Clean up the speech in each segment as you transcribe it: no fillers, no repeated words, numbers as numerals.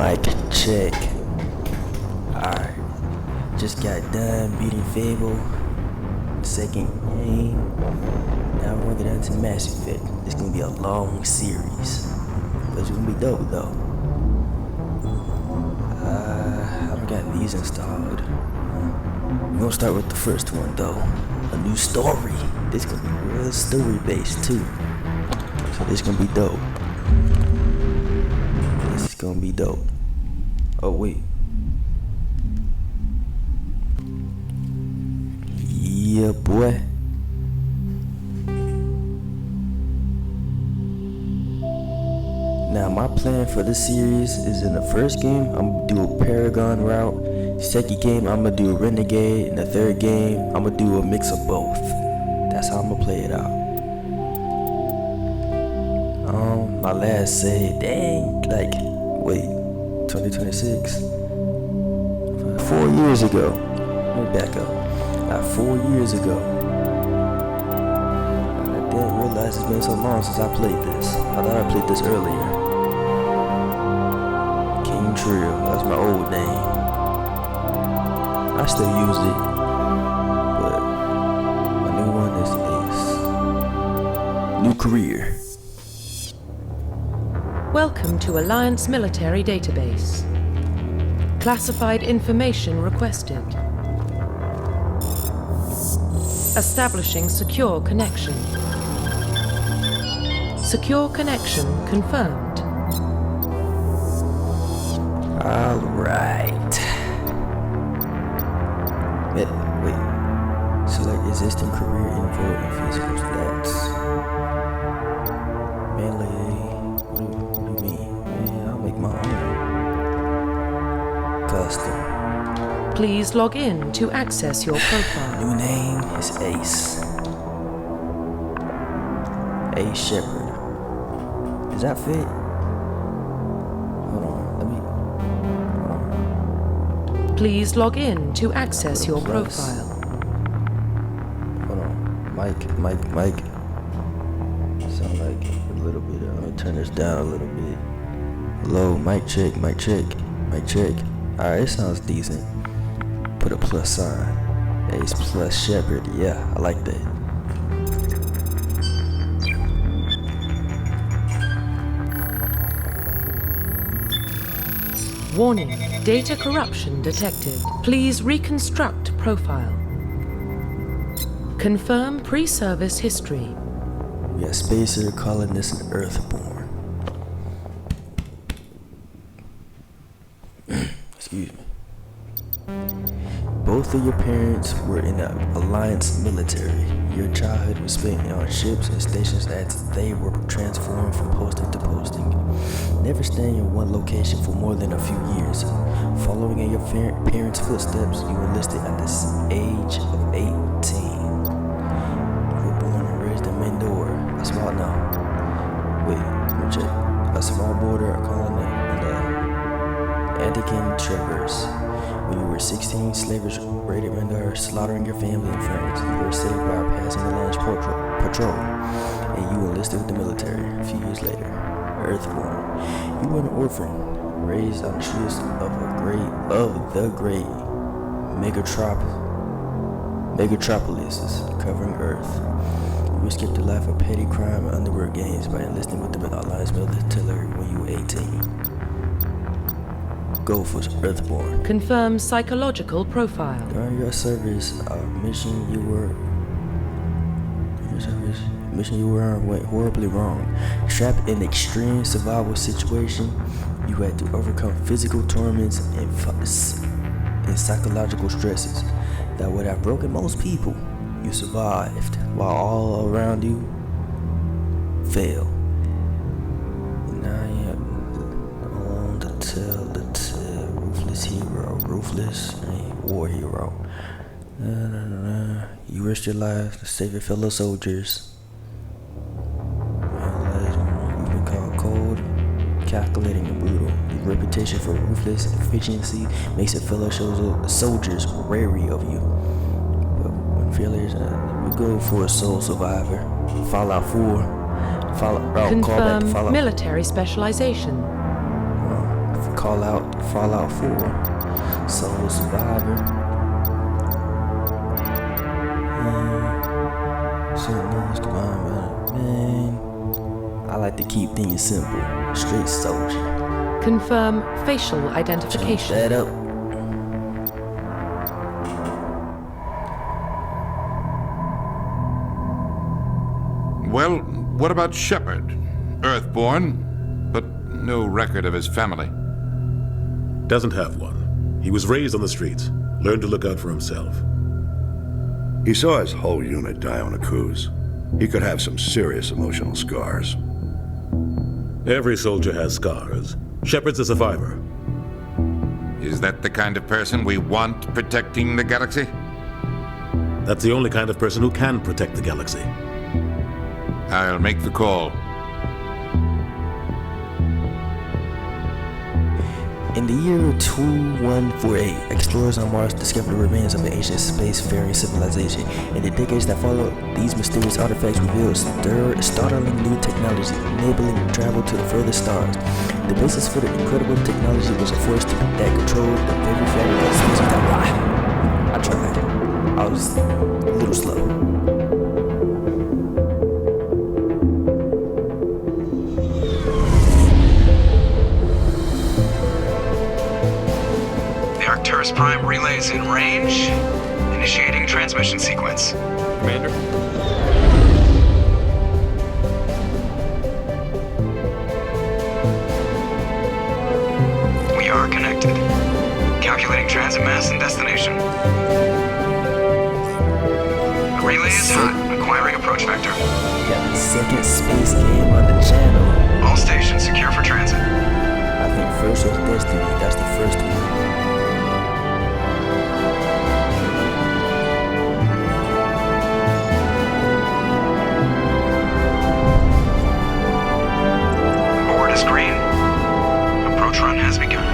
Mic check. Alright. Just got done beating Fable. Second game. Now we're gonna get into Mass Effect. It's gonna be a long series. But it's gonna be dope though. I don't got these installed. We're gonna start with the first one though. A new story. This gonna be real story based too. So this gonna be dope. This is gonna be dope. Oh wait. Yeah boy. Now my plan for this series is in the first game I'm gonna do a Paragon route. Second game I'm gonna do a Renegade. In the third game I'm gonna do a mix of both. That's how I'm gonna play it out. My last say, dang, like, wait, 2026? 4 years ago. Let me back up. 4 years ago. I didn't realize it's been so long since I played this. I thought I played this earlier. King Trio, that's my old name. I still use it, but my new one is Ace. New career. Welcome to Alliance Military Database. Classified information requested. Establishing secure connection. Secure connection confirmed. All right. Wait. Select existing career info and physical stats. Melee. What do you mean? Man, I'll make my own. Custom. Please log in to access your profile. New name is Ace. Ace Shepherd. Does that fit? Hold on. Please log in to access your profile. Hold on. Mic. Sound like a little bit. Let me turn this down a little bit. Hello, mic check. Alright, it sounds decent. Put a plus sign. Ace plus Shepherd. Yeah, I like that. Warning, data corruption detected. Please reconstruct profile. Confirm pre-service history. We got Spacer, Colonist, and Earthborn. Excuse me. Both of your parents were in the Alliance military. Your childhood was spent on ships and stations as they were transformed from posting to posting. Never staying in one location for more than a few years. Following in your parents' footsteps, you enlisted at the age of 18. You were born and raised in Mendor, a small border colony in the Antican Traverse. When you were 16, slavers raided Mendor, slaughtering your family and friends. You were saved by passing the land's patrol, and you enlisted with the military. A few years later, Earthborn. You were an orphan, raised on the streets of the great megatropolises covering Earth. You escaped the life of petty crime and underworld games by enlisting with the Alliance military when you were 18. Go for Earthborn. Confirm psychological profile. During your service mission, you went horribly wrong. Trapped in an extreme survival situation, you had to overcome physical torments and psychological stresses that would have broken most people. You survived while all around you failed. And now you have alone to tell the ruthless hero, ruthless war hero. You risked your life to save your fellow soldiers. You've been called cold, calculating, and brutal. Your reputation for ruthless efficiency makes your fellow soldiers wary of you. But when failures, we go for a sole survivor. Fallout 4. Confirm military specialization. Fallout 4, Solo Survivor. Man, I like to keep things simple. Straight soldier. Confirm facial Jump identification. that up. Well, what about Shepard? Earthborn, but no record of his family. Doesn't have one. He was raised on the streets, learned to look out for himself. He saw his whole unit die on a cruise. He could have some serious emotional scars. Every soldier has scars. Shepard's a survivor. Is that the kind of person we want protecting the galaxy? That's the only kind of person who can protect the galaxy. I'll make the call. In the year 2148, explorers on Mars discovered the remains of an ancient spacefaring civilization. In the decades that followed, these mysterious artifacts revealed startling new technology, enabling travel to the furthest stars. The basis for the incredible technology was a force that controlled the very fabric of space. I tried. I was a little slow. Arcturus Prime relays in range. Initiating transmission sequence. Commander? We are connected. Calculating transit mass and destination. The relay is hot. Acquiring approach vector. We got the second space game on the channel. All stations secure for transit. I think first was Destiny. That's the first one. Board is green. Approach run has begun.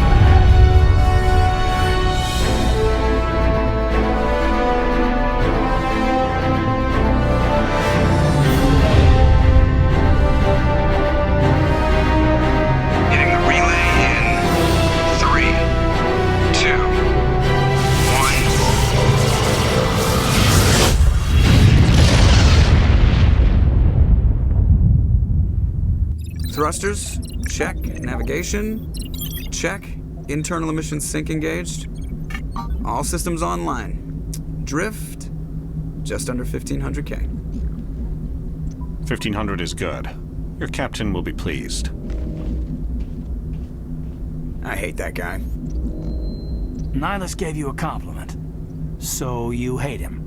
Hitting the relay in 3, 2, 1. Thrusters, check. Navigation, check. Internal emissions sync engaged. All systems online. Drift, just under 1500K. 1500 is good. Your captain will be pleased. I hate that guy. Nihilus gave you a compliment. So you hate him.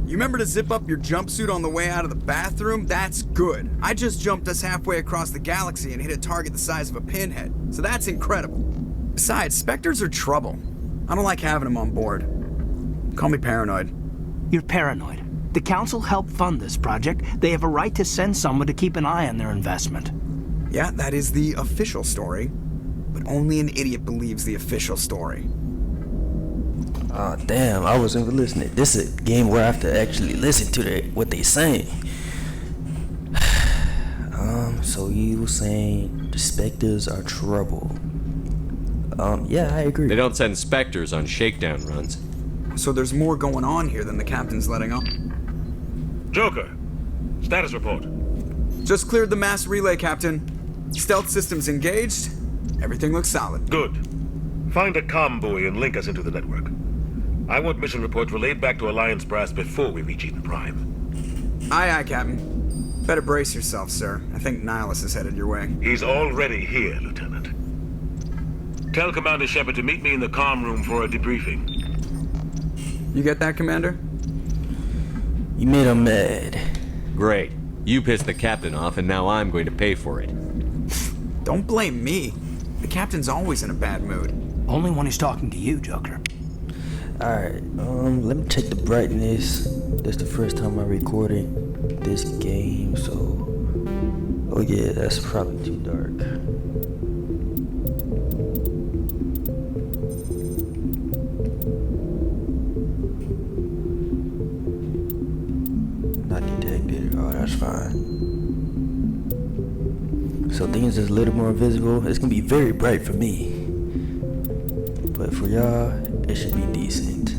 You remember to zip up your jumpsuit on the way out of the bathroom? That's good. I just jumped us halfway across the galaxy and hit a target the size of a pinhead, so that's incredible. Besides, Spectres are trouble. I don't like having them on board. Call me paranoid. You're paranoid. The Council helped fund this project. They have a right to send someone to keep an eye on their investment. Yeah, that is the official story. But only an idiot believes the official story. Oh damn, I wasn't even listening. This is a game where I have to actually listen to what they saying. So you were saying the Spectres are trouble. Yeah, I agree. They don't send Spectres on shakedown runs. So there's more going on here than the captain's letting on. Joker, status report. Just cleared the mass relay, Captain. Stealth systems engaged. Everything looks solid. Good. Find a comm buoy and link us into the network. I want mission reports relayed back to Alliance Brass before we reach Eden Prime. Aye, aye, Captain. Better brace yourself, sir. I think Nihilus is headed your way. He's already here, Lieutenant. Tell Commander Shepard to meet me in the comm room for a debriefing. You get that, Commander? You made him mad. Great. You pissed the captain off, and now I'm going to pay for it. Don't blame me. The captain's always in a bad mood. Only when he's talking to you, Joker. Alright, let me check the brightness. This is the first time I'm recording this game, so... Oh yeah, that's probably too dark. Not detected. Oh, that's fine. So things is a little more visible. It's gonna be very bright for me. But for y'all, it should be decent.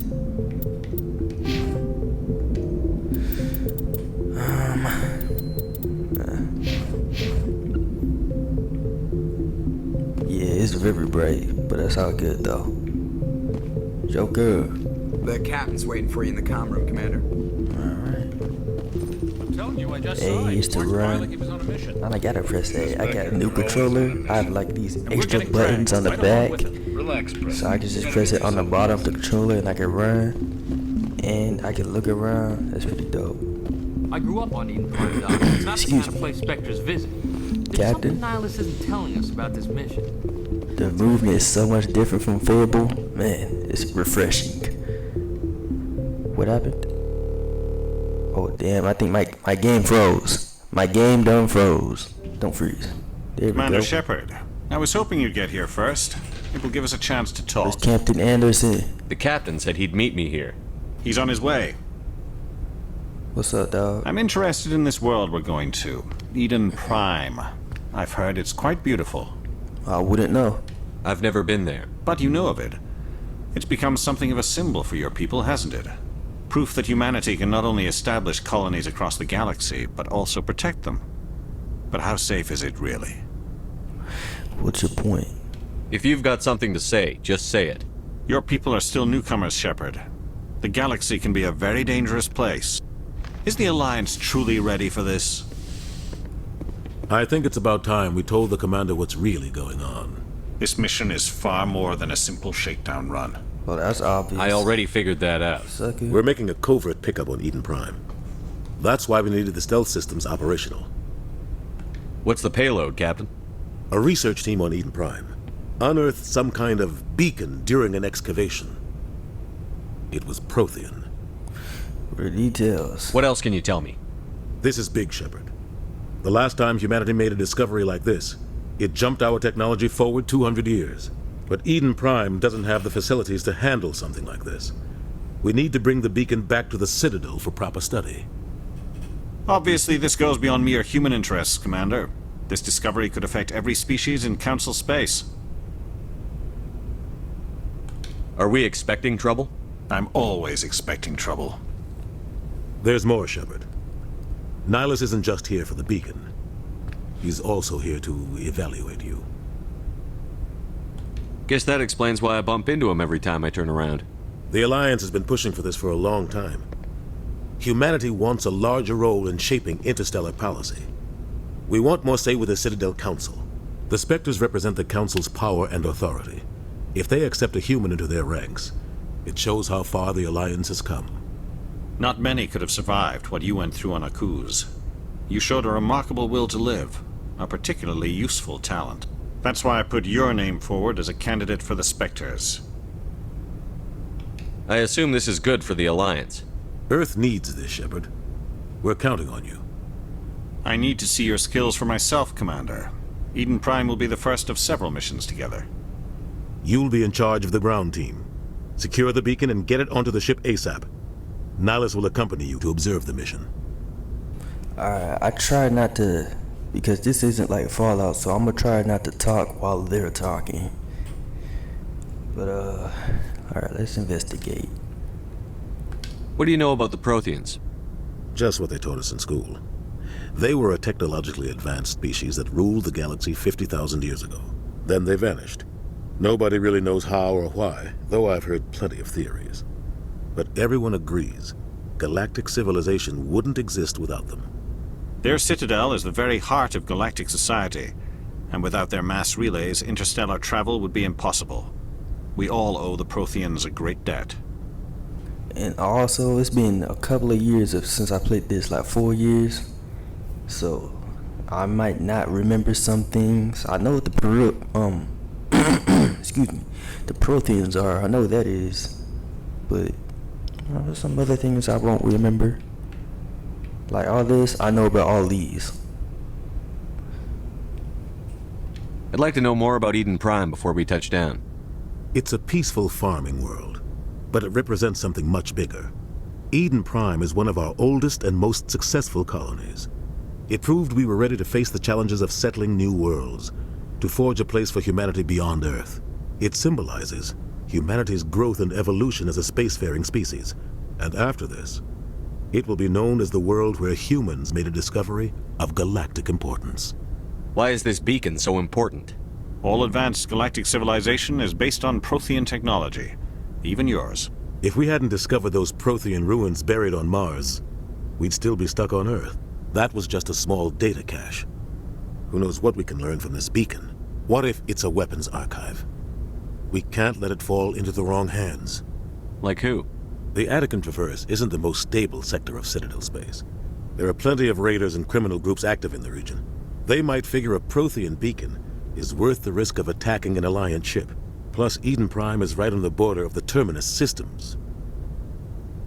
Yeah, it's very bright, but that's all good though. Joker. The captain's waiting for you in the comm room, Commander. A is to run. I gotta press A. I got a new controller. I have like these extra buttons on the back. So I can just press it on the bottom of the controller and I can run. And I can look around. That's pretty dope. I grew up on Eden Prime, Doc. It's not the kind of place Spectres visit. There's something Nihilus isn't telling us about this mission. The movement is so much different from Fable. Man, it's refreshing. What happened? Oh damn, I think my game froze. My game done froze. Don't freeze. There we Commander go. Shepard, I was hoping you'd get here first. It will give us a chance to talk. Where's Captain Anderson? The captain said he'd meet me here. He's on his way. What's up, dog? I'm interested in this world we're going to. Eden Prime. I've heard it's quite beautiful. I wouldn't know. I've never been there. But you know of it. It's become something of a symbol for your people, hasn't it? Proof that humanity can not only establish colonies across the galaxy, but also protect them. But how safe is it, really? What's your point? If you've got something to say, just say it. Your people are still newcomers, Shepard. The galaxy can be a very dangerous place. Is the Alliance truly ready for this? I think it's about time we told the commander what's really going on. This mission is far more than a simple shakedown run. Well, that's obvious. I already figured that out. Sucker. We're making a covert pickup on Eden Prime. That's why we needed the stealth systems operational. What's the payload, Captain? A research team on Eden Prime unearthed some kind of beacon during an excavation. It was Prothean. For details. What else can you tell me? This is big, Shepard. The last time humanity made a discovery like this, it jumped our technology forward 200 years. But Eden Prime doesn't have the facilities to handle something like this. We need to bring the beacon back to the Citadel for proper study. Obviously, this goes beyond mere human interests, Commander. This discovery could affect every species in Council space. Are we expecting trouble? I'm always expecting trouble. There's more, Shepard. Nihilus isn't just here for the beacon. He's also here to evaluate you. Guess that explains why I bump into him every time I turn around. The Alliance has been pushing for this for a long time. Humanity wants a larger role in shaping interstellar policy. We want more say with the Citadel Council. The Spectres represent the Council's power and authority. If they accept a human into their ranks, it shows how far the Alliance has come. Not many could have survived what you went through on Akuz. You showed a remarkable will to live, a particularly useful talent. That's why I put your name forward as a candidate for the Spectres. I assume this is good for the Alliance. Earth needs this, Shepard. We're counting on you. I need to see your skills for myself, Commander. Eden Prime will be the first of several missions together. You'll be in charge of the ground team. Secure the beacon and get it onto the ship ASAP. Nihilus will accompany you to observe the mission. Alright, I try not to, because this isn't like Fallout, so I'm gonna try not to talk while they're talking. But alright, let's investigate. What do you know about the Protheans? Just what they taught us in school. They were a technologically advanced species that ruled the galaxy 50,000 years ago. Then they vanished. Nobody really knows how or why, though I've heard plenty of theories. But everyone agrees, galactic civilization wouldn't exist without them. Their Citadel is the very heart of galactic society, and without their mass relays, interstellar travel would be impossible. We all owe the Protheans a great debt. And also, it's been a couple of years since I played this, like 4 years. So, I might not remember some things. I know what the excuse me, the Protheans are. I know what that is. But some other things I won't remember. Like all this, I know about all these. I'd like to know more about Eden Prime before we touch down. It's a peaceful farming world, but it represents something much bigger. Eden Prime is one of our oldest and most successful colonies. It proved we were ready to face the challenges of settling new worlds, to forge a place for humanity beyond Earth. It symbolizes humanity's growth and evolution as a spacefaring species. And after this, it will be known as the world where humans made a discovery of galactic importance. Why is this beacon so important? All advanced galactic civilization is based on Prothean technology, even yours. If we hadn't discovered those Prothean ruins buried on Mars, we'd still be stuck on Earth. That was just a small data cache. Who knows what we can learn from this beacon? What if it's a weapons archive? We can't let it fall into the wrong hands. Like who? The Attican Traverse isn't the most stable sector of Citadel space. There are plenty of raiders and criminal groups active in the region. They might figure a Prothean beacon is worth the risk of attacking an Alliance ship. Plus, Eden Prime is right on the border of the Terminus systems.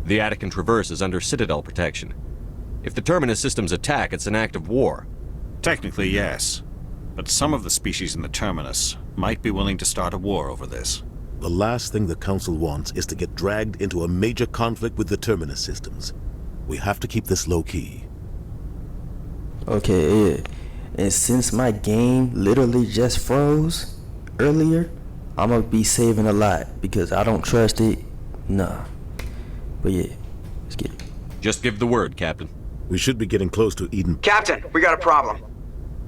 The Attican Traverse is under Citadel protection. If the Terminus systems attack, it's an act of war. Technically, yes. But some of the species in the Terminus might be willing to start a war over this. The last thing the Council wants is to get dragged into a major conflict with the Terminus systems. We have to keep this low-key. Okay, yeah. And since my game literally just froze earlier, I'm gonna be saving a lot because I don't trust it. Nah. But yeah, let's get it. Just give the word, Captain. We should be getting close to Eden. Captain, we got a problem.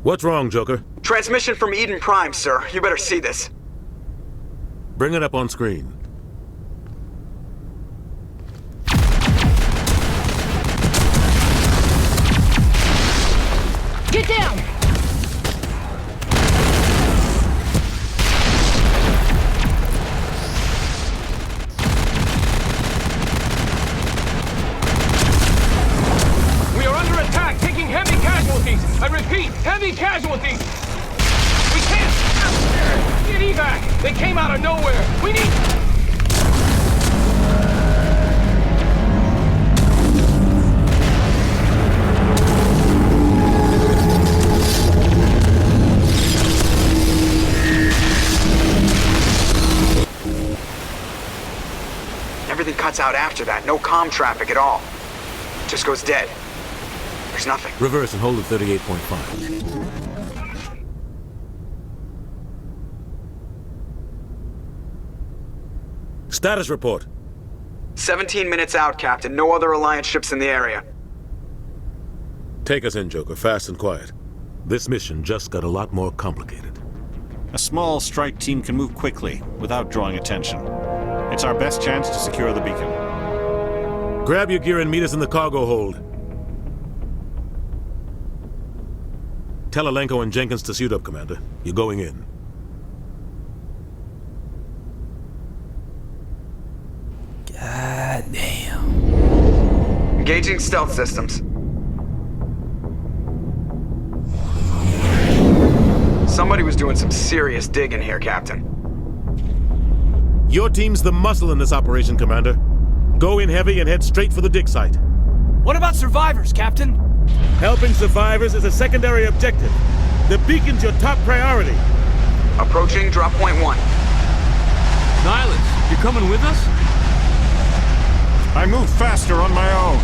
What's wrong, Joker? Transmission from Eden Prime, sir. You better see this. Bring it up on screen. Get down! We are under attack, taking heavy casualties. I repeat, heavy casualties. We can't. Get evac. They came out of nowhere. We need. Everything cuts out after that. No comm traffic at all. Just goes dead. There's nothing. Reverse and hold at 38.5. Status report. 17 minutes out, Captain. No other Alliance ships in the area. Take us in, Joker, fast and quiet. This mission just got a lot more complicated. A small strike team can move quickly without drawing attention. It's our best chance to secure the beacon. Grab your gear and meet us in the cargo hold. Tell Alenko and Jenkins to suit up, Commander. You're going in. God damn. Engaging stealth systems. Somebody was doing some serious digging here, Captain. Your team's the muscle in this operation, Commander. Go in heavy and head straight for the dig site. What about survivors, Captain? Helping survivors is a secondary objective. The beacon's your top priority. Approaching drop point 1. Nihilus, you coming with us? I move faster on my own.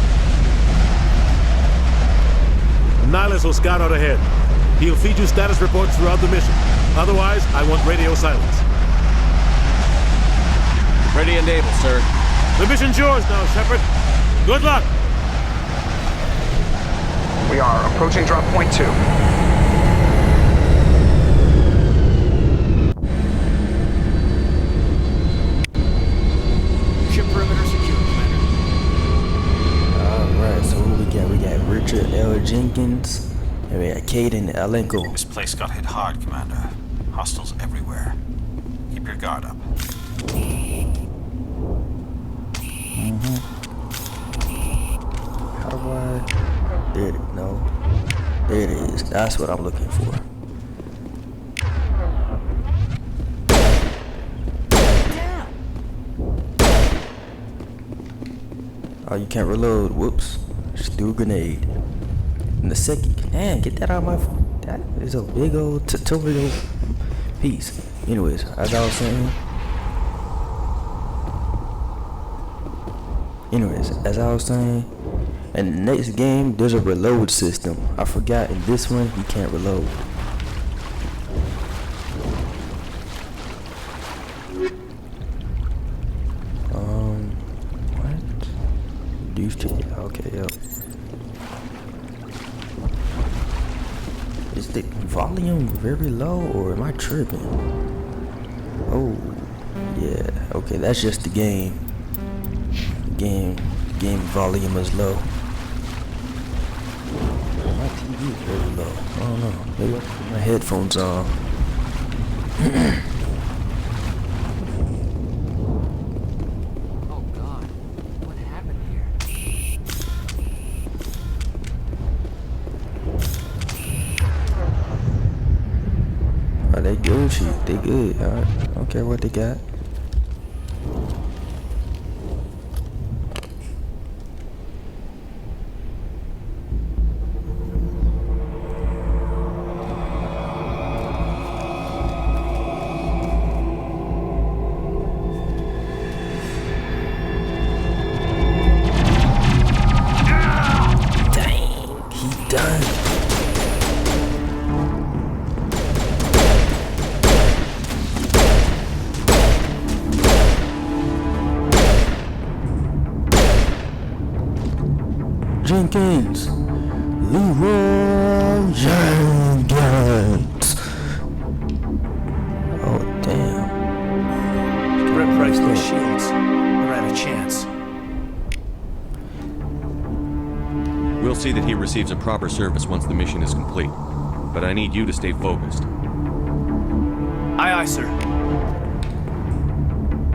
Nihilus will scout out ahead. He'll feed you status reports throughout the mission. Otherwise, I want radio silence. Ready and able, sir. The mission's yours now, Shepard. Good luck. We are approaching drop point 2. Ship perimeter secure, Commander. Alright, so who we got? We got Richard L. Jenkins, and we got Caden Alenko. This place got hit hard, Commander. Hostiles everywhere. Keep your guard up. How do I... There it is. No. There it is. That's what I'm looking for. Oh, you can't reload. Whoops. Just threw a grenade. And the second... Man, get that out of my phone. That is a big old tutorial piece. Anyways, as I was saying... In the next game, there's a reload system. I forgot in this one, you can't reload. What? Use to, okay, yep. Is the volume very low or am I tripping? Oh, yeah, okay, that's just the game. Game volume is low. My TV is very low. I don't know. Maybe I put my headphones on. Oh God, what happened here? Oh, they Gucci. They good. I don't care what they got. Jenkins, Leroy Jenkins. Oh damn! Replace those shields. They're out of chance. We'll see that he receives a proper service once the mission is complete. But I need you to stay focused. Aye, aye, sir.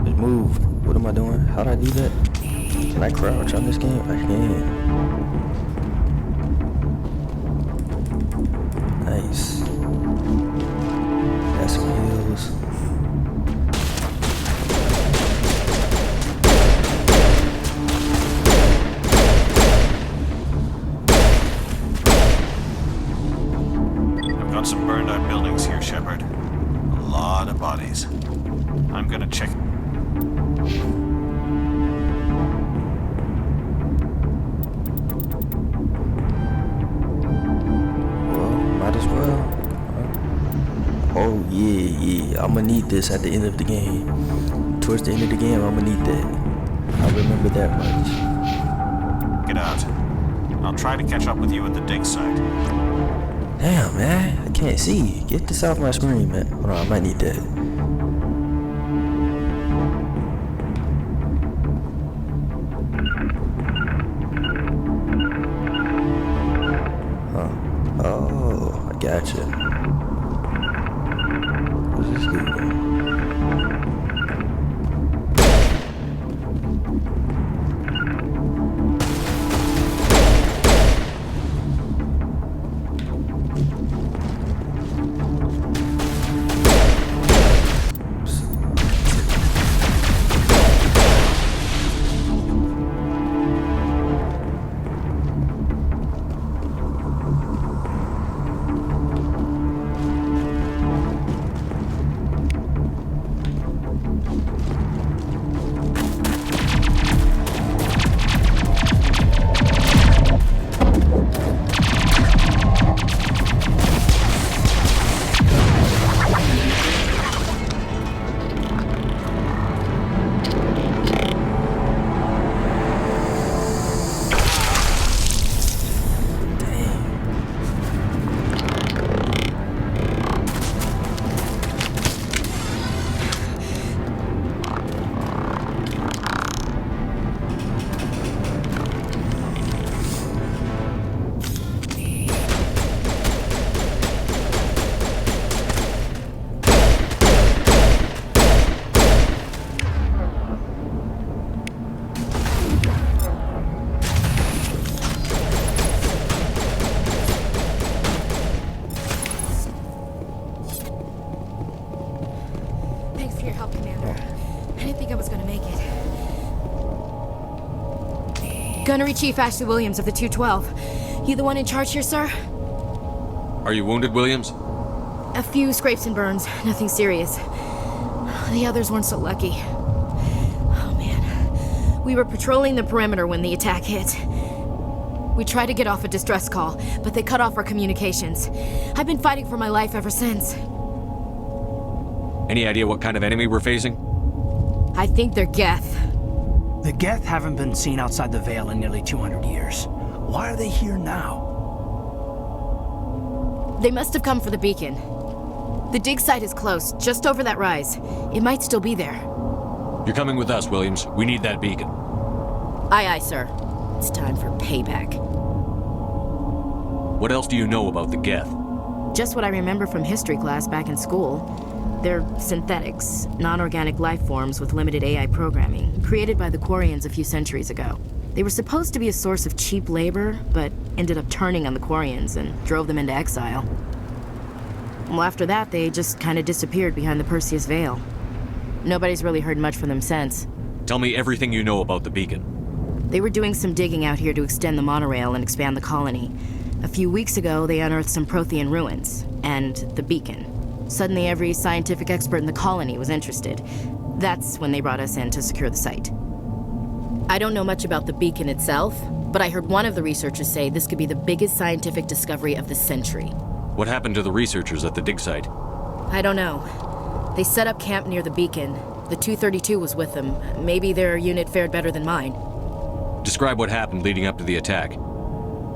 Just move. What am I doing? How do I do that? Can I crouch on this game? I can. Nice. Got some heals. I've got some burned out buildings here, Shepard. A lot of bodies. I'm gonna check. Might as well. Oh yeah. I'm gonna need this at the end of the game. Towards the end of the game, I'm gonna need that. I remember that much. Get out. I'll try to catch up with you at the dig site. Damn, man. I can't see. Get this off my screen, man. Hold on, I might need that. Oh, I gotcha. What's this dude? Gunnery Chief Ashley Williams of the 212. You the one in charge here, sir? Are you wounded, Williams? A few scrapes and burns, nothing serious. The others weren't so lucky. Oh man. We were patrolling the perimeter when the attack hit. We tried to get off a distress call, but they cut off our communications. I've been fighting for my life ever since. Any idea what kind of enemy we're facing? I think they're Geth. The Geth haven't been seen outside the Veil in nearly 200 years. Why are they here now? They must have come for the beacon. The dig site is close, just over that rise. It might still be there. You're coming with us, Williams. We need that beacon. Aye, aye, sir. It's time for payback. What else do you know about the Geth? Just what I remember from history class back in school. They're synthetics, non-organic life forms with limited AI programming, created by the Quarians a few centuries ago. They were supposed to be a source of cheap labor, but ended up turning on the Quarians and drove them into exile. Well, after that, they just kind of disappeared behind the Perseus Veil. Nobody's really heard much from them since. Tell me everything you know about the beacon. They were doing some digging out here to extend the monorail and expand the colony. A few weeks ago, they unearthed some Prothean ruins, and the beacon. Suddenly, every scientific expert in the colony was interested. That's when they brought us in to secure the site. I don't know much about the beacon itself, but I heard one of the researchers say this could be the biggest scientific discovery of the century. What happened to the researchers at the dig site? I don't know. They set up camp near the beacon. The 232 was with them. Maybe their unit fared better than mine. Describe what happened leading up to the attack.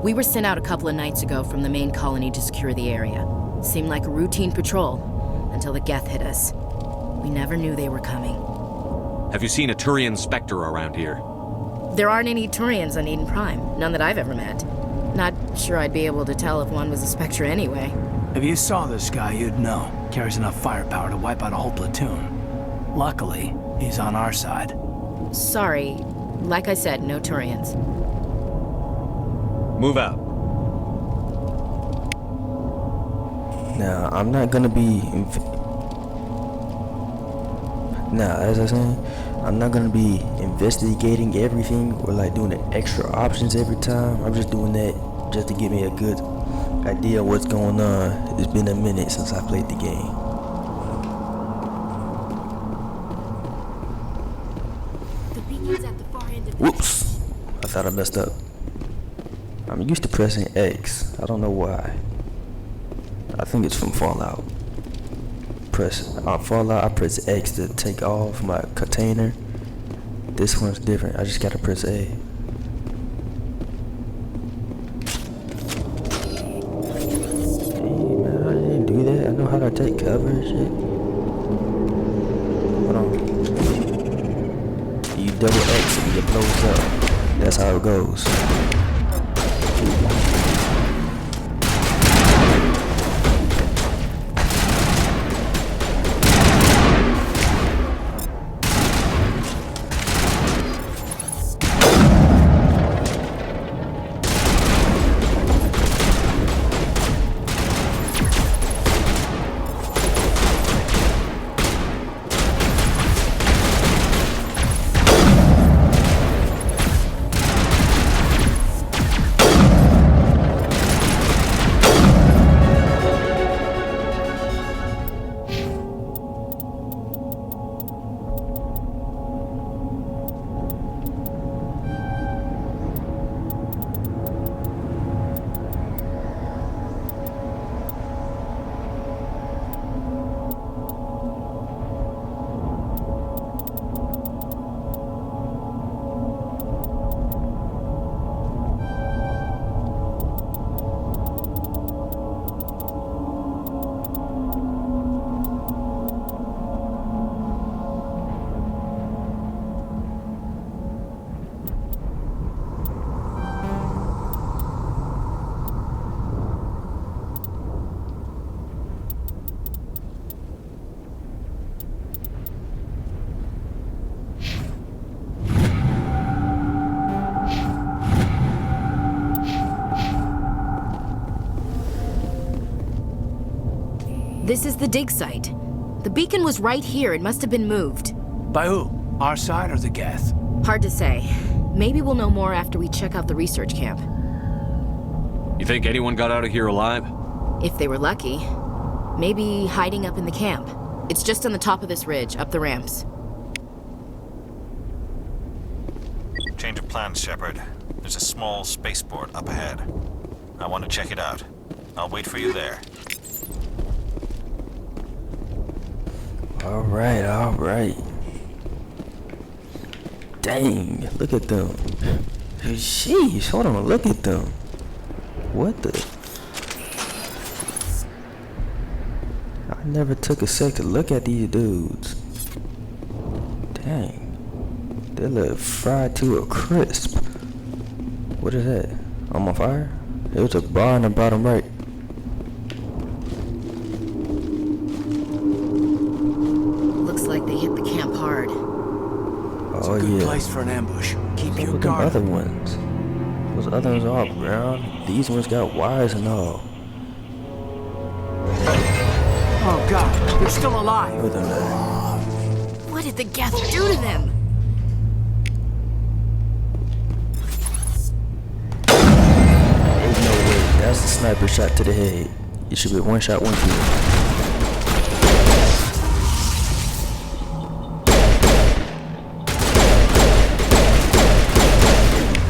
We were sent out a couple of nights ago from the main colony to secure the area. Seemed like a routine patrol, until the Geth hit us. We never knew they were coming. Have you seen a Turian Spectre around here? There aren't any Turians on Eden Prime, none that I've ever met. Not sure I'd be able to tell if one was a Spectre anyway. If you saw this guy, you'd know. Carries enough firepower to wipe out a whole platoon. Luckily, he's on our side. Sorry. Like I said, no Turians. Move out. Now, I'm not gonna be... as I was saying, I'm not gonna be investigating everything or like doing the extra options every time. I'm just doing that just to give me a good idea of what's going on. It's been a minute since I played the game. The beacon's at the far end of Whoops! I thought I messed up. I'm used to pressing X. I don't know why. I think it's from Fallout. Fallout, I press X to take off my container. This one's different. I just gotta press A. Hey, man, I didn't do that. I know how to take cover and shit. Hold on. You double X and it blows up. That's how it goes. This is the dig site. The beacon was right here. It must have been moved. By who? Our side or the Geth? Hard to say. Maybe we'll know more after we check out the research camp. You think anyone got out of here alive? If they were lucky. Maybe hiding up in the camp. It's just on the top of this ridge, up the ramps. Change of got plans, Shepard. There's a small spaceport up ahead. I want to check it out. I'll wait for you there. Alright, alright. Dang, look at them. Sheesh, hold on, look at them. What the? I never took a sec to look at these dudes. Dang. They look fried to a crisp. What is that? I'm on fire? It was a bar in the bottom right. Looks like they hit the camp hard. It's Oh a good yeah. place for an ambush. Keep Look your at the guard. other ones. Those other ones all brown. These ones got wires and all. Oh God, they're still alive. Look at them. What did the Geth do to them? There's no way. That's a sniper shot to the head. It should be one shot, one kill.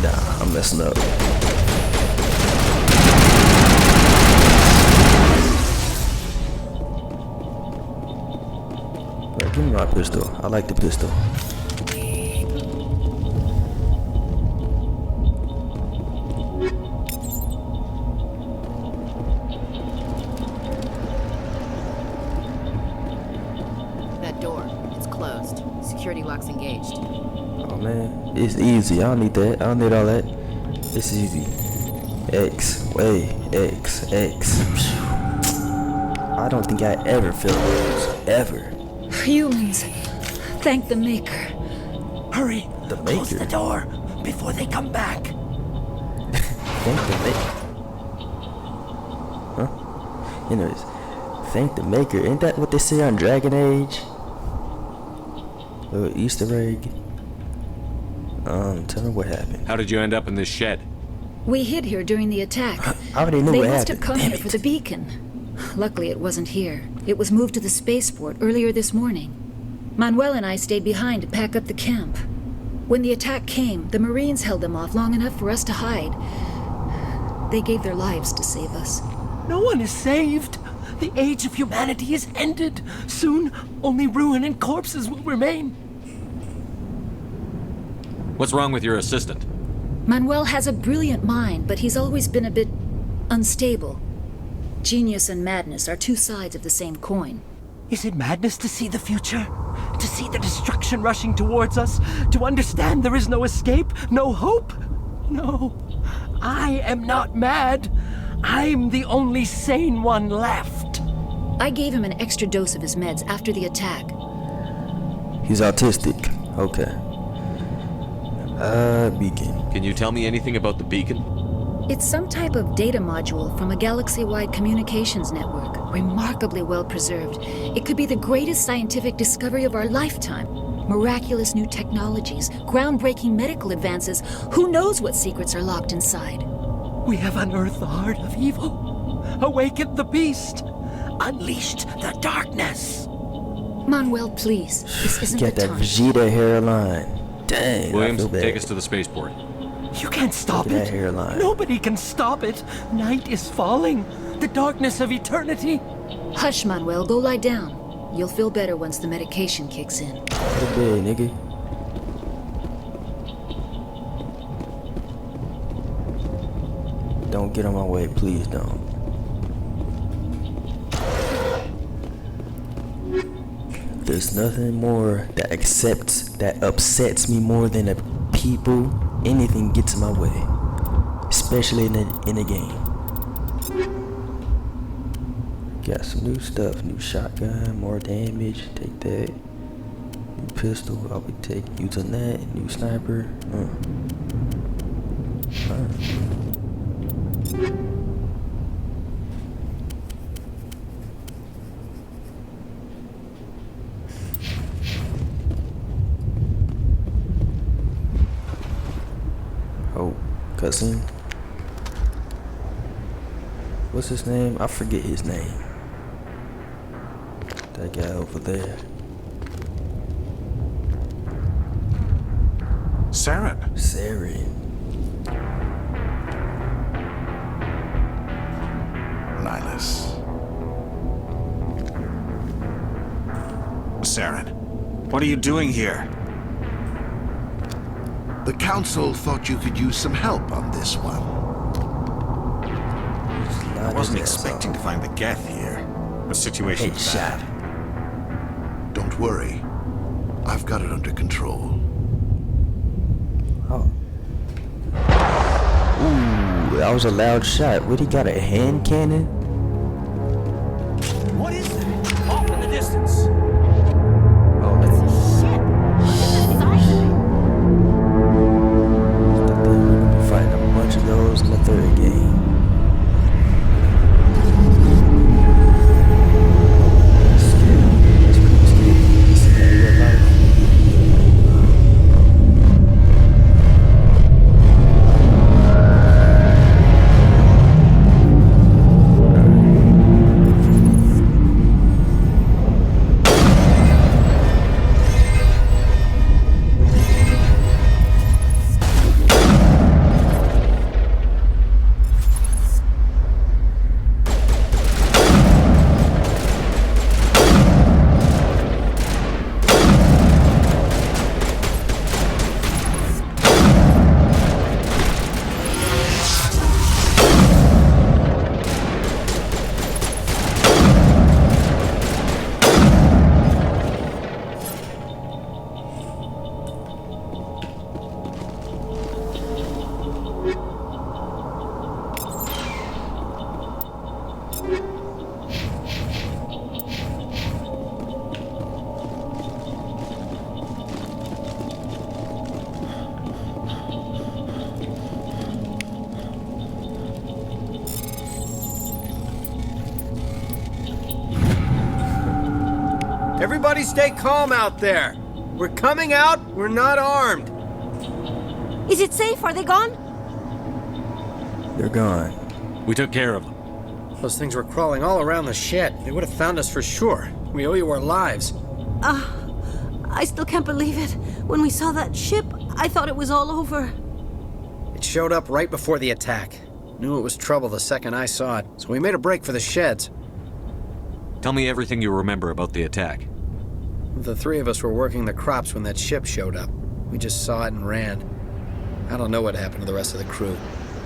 Nah, I'm messing up. Alright, give me my pistol. I like the pistol. That door, it's closed. Security lock's engaged. Oh man, it's easy. I don't need that. I don't need all that. It's easy. X, way, X, X. Phew. I don't think I ever felt those. Ever. Humans, thank the Maker. Hurry, The close Maker? the door before they come back. Thank the Maker. Huh? Anyways, thank the Maker. Ain't that what they say on Dragon Age? Little Easter egg. Tell me what happened. How did you end up in this shed? We hid here during the attack. I already knew They what must happened. have come Damn here it. for the beacon. Luckily, it wasn't here. It was moved to the spaceport earlier this morning. Manuel and I stayed behind to pack up the camp. When the attack came, the Marines held them off long enough for us to hide. They gave their lives to save us. No one is saved. The age of humanity is ended. Soon, only ruin and corpses will remain. What's wrong with your assistant? Manuel has a brilliant mind, but he's always been a bit unstable. Genius and madness are two sides of the same coin. Is it madness to see the future? To see the destruction rushing towards us? To understand there is no escape? No hope? No. I am not mad. I'm the only sane one left. I gave him an extra dose of his meds after the attack. He's autistic. Okay. Beacon. Can you tell me anything about the beacon? It's some type of data module from a galaxy-wide communications network, remarkably well preserved. It could be the greatest scientific discovery of our lifetime. Miraculous new technologies, groundbreaking medical advances. Who knows what secrets are locked inside? We have unearthed the heart of evil, awakened the beast, unleashed the darkness. Manuel, please. This isn't Got the that time. Vegeta hairline. Dang. Williams, I feel bad. take us to the spaceport. You can't stop Look at it. that hairline. Nobody can stop it. Night is falling. The darkness of eternity. Hush, Manuel. Go lie down. You'll feel better once the medication kicks in. Go to bed, nigga. Don't get on my way, please don't. There's nothing more that upsets me more than a people. Anything gets in my way, especially in a game. Got some new stuff, new shotgun, more damage. Take that. New pistol, I'll be using that. New sniper. Oh, cutscene. What's his name? I forget his name. That guy over there. Saren. Saren. Nihilus. Saren, what are you doing here? The Council thought you could use some help on this one. I wasn't expecting to find the Geth here. The situation is bad. Don't worry. I've got it under control. Oh. Ooh, that was a loud shot. What, he got a hand cannon? What is that? Off in the distance. Oh, that's Shit! Look at the size of it. We're gonna be fighting a bunch of those in the third game. Everybody stay calm out there. We're coming out, we're not armed. Is it safe? Are they gone? They're gone. We took care of them. Those things were crawling all around the shed. They would have found us for sure. We owe you our lives. I still can't believe it. When we saw that ship, I thought it was all over. It showed up right before the attack. Knew it was trouble the second I saw it, so we made a break for the sheds. Tell me everything you remember about the attack. The three of us were working the crops when that ship showed up. We just saw it and ran. I don't know what happened to the rest of the crew.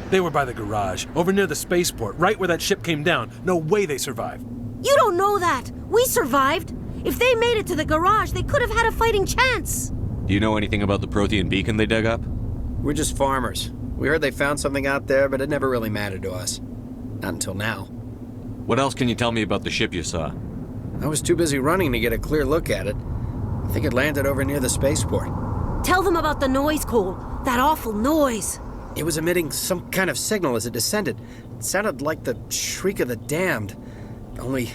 They were by the garage, over near the spaceport, right where that ship came down. No way they survived. You don't know that. We survived. If they made it to the garage, they could have had a fighting chance. Do you know anything about the Prothean beacon they dug up? We're just farmers. We heard they found something out there, but it never really mattered to us. Not until now. What else can you tell me about the ship you saw? I was too busy running to get a clear look at it. I think it landed over near the spaceport. Tell them about the noise, Cole. That awful noise. It was emitting some kind of signal as it descended. It sounded like the shriek of the damned. Only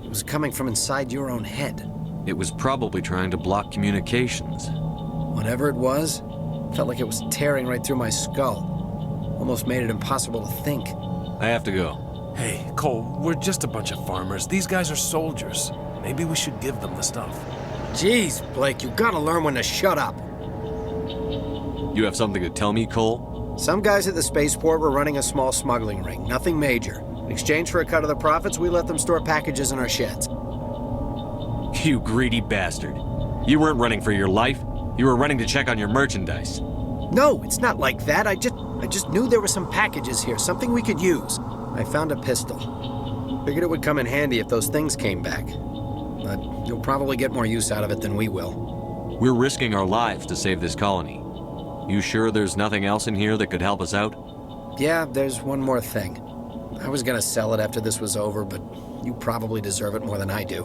it was coming from inside your own head. It was probably trying to block communications. Whatever it was, felt like it was tearing right through my skull. Almost made it impossible to think. I have to go. Hey, Cole, we're just a bunch of farmers. These guys are soldiers. Maybe we should give them the stuff. Jeez, Blake, you gotta learn when to shut up. You have something to tell me, Cole? Some guys at the spaceport were running a small smuggling ring, nothing major. In exchange for a cut of the profits, we let them store packages in our sheds. You greedy bastard. You weren't running for your life. You were running to check on your merchandise. No, it's not like that. I just knew there were some packages here, something we could use. I found a pistol. Figured it would come in handy if those things came back. But you'll probably get more use out of it than we will. We're risking our lives to save this colony. You sure there's nothing else in here that could help us out? Yeah, there's one more thing. I was gonna sell it after this was over, but you probably deserve it more than I do.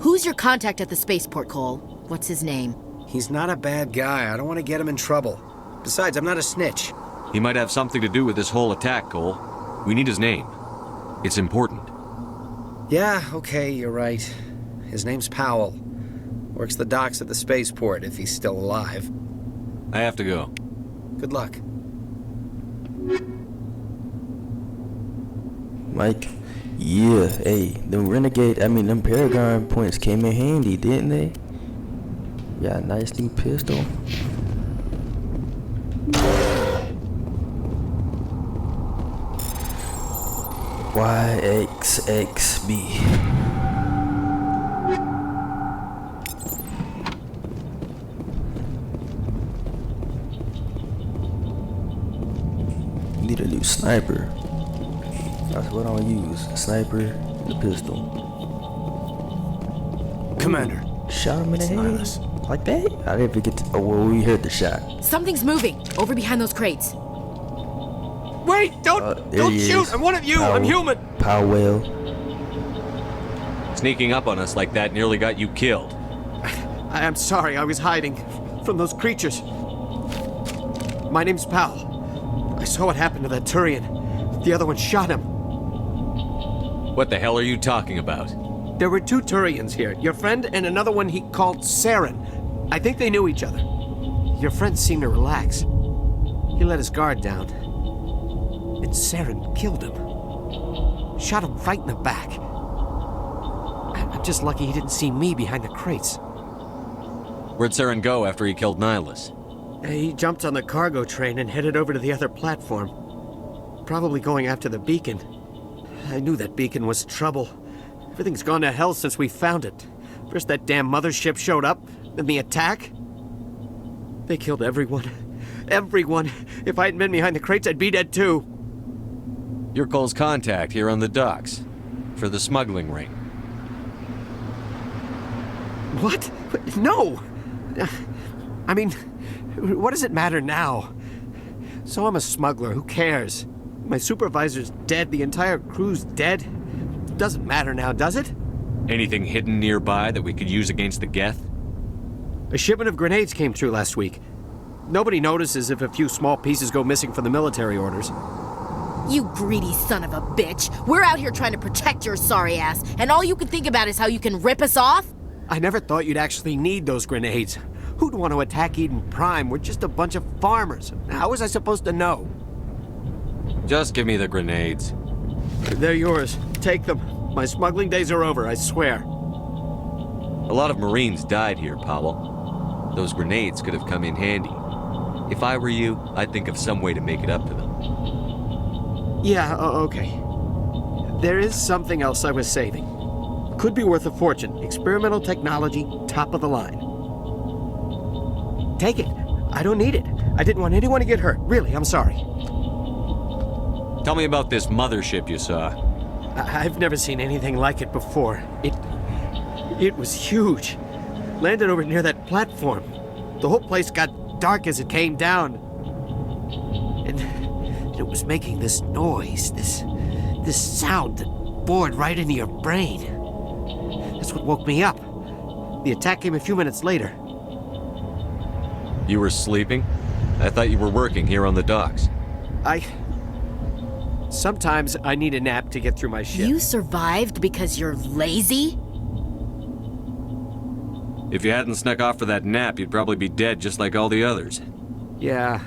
Who's your contact at the spaceport, Cole? What's his name? He's not a bad guy. I don't want to get him in trouble. Besides, I'm not a snitch. He might have something to do with this whole attack, Cole. We need his name. It's important. Yeah, okay, you're right. His name's Powell. Works the docks at the spaceport, if he's still alive. I have to go. Good luck. Mike, yeah, hey, them Paragon points came in handy, didn't they? Got a nice new pistol. YXXB. Need a new sniper. That's what I'll use. A sniper and a pistol. Commander. Shot him in the head? Like that? I didn't forget to. Oh, well, we heard the shot. Something's moving over behind those crates. Wait! Don't shoot! I'm one of you! I'm human! Powell. Sneaking up on us like that nearly got you killed. I'm sorry, I was hiding from those creatures. My name's Powell. I saw what happened to that Turian. The other one shot him. What the hell are you talking about? There were 2 Turians here. Your friend and another one he called Saren. I think they knew each other. Your friend seemed to relax. He let his guard down. And Saren killed him. Shot him right in the back. I'm just lucky he didn't see me behind the crates. Where'd Saren go after he killed Nihilus? He jumped on the cargo train and headed over to the other platform. Probably going after the beacon. I knew that beacon was trouble. Everything's gone to hell since we found it. First that damn mothership showed up, then the attack. They killed everyone. Everyone. If I hadn't been behind the crates, I'd be dead too. You're Cole's contact here on the docks. For the smuggling ring. What? No! I mean, what does it matter now? So I'm a smuggler, who cares? My supervisor's dead, the entire crew's dead. It doesn't matter now, does it? Anything hidden nearby that we could use against the Geth? A shipment of grenades came through last week. Nobody notices if a few small pieces go missing from the military orders. You greedy son of a bitch. We're out here trying to protect your sorry ass, and all you can think about is how you can rip us off? I never thought you'd actually need those grenades. Who'd want to attack Eden Prime? We're just a bunch of farmers. How was I supposed to know? Just give me the grenades. They're yours. Take them. My smuggling days are over, I swear. A lot of Marines died here, Powell. Those grenades could have come in handy. If I were you, I'd think of some way to make it up to them. Yeah, okay. There is something else I was saving. Could be worth a fortune. Experimental technology, top of the line. Take it. I don't need it. I didn't want anyone to get hurt. Really, I'm sorry. Tell me about this mothership you saw. I've never seen anything like it before. It was huge. Landed over near that platform. The whole place got dark as it came down. And it was making this noise, this sound that bored right into your brain. That's what woke me up. The attack came a few minutes later. You were sleeping? I thought you were working here on the docks. Sometimes I need a nap to get through my shift. You survived because you're lazy? If you hadn't snuck off for that nap, you'd probably be dead just like all the others. Yeah,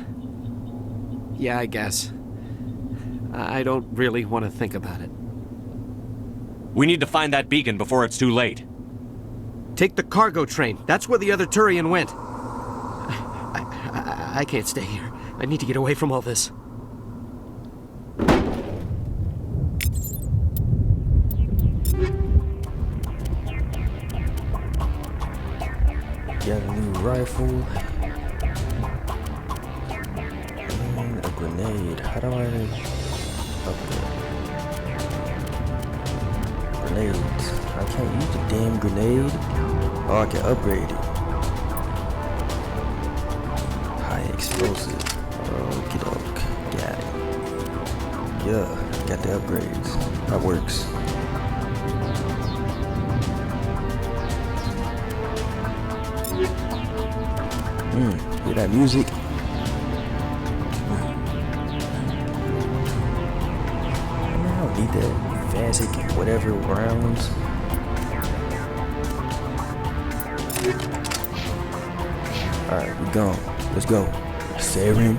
I guess. I don't really want to think about it. We need to find that beacon before it's too late. Take the cargo train. That's where the other Turian went. I can't stay here. I need to get away from all this. Got a new rifle. And a grenade. How do I upgrade? Grenades. I can't use the damn grenade. Oh, I can upgrade it. High explosive. Okey doke. Got it. Yeah, got the upgrades. That works. Hear that music? I don't need that fancy whatever rounds. Alright, we gone. Let's go. Saren.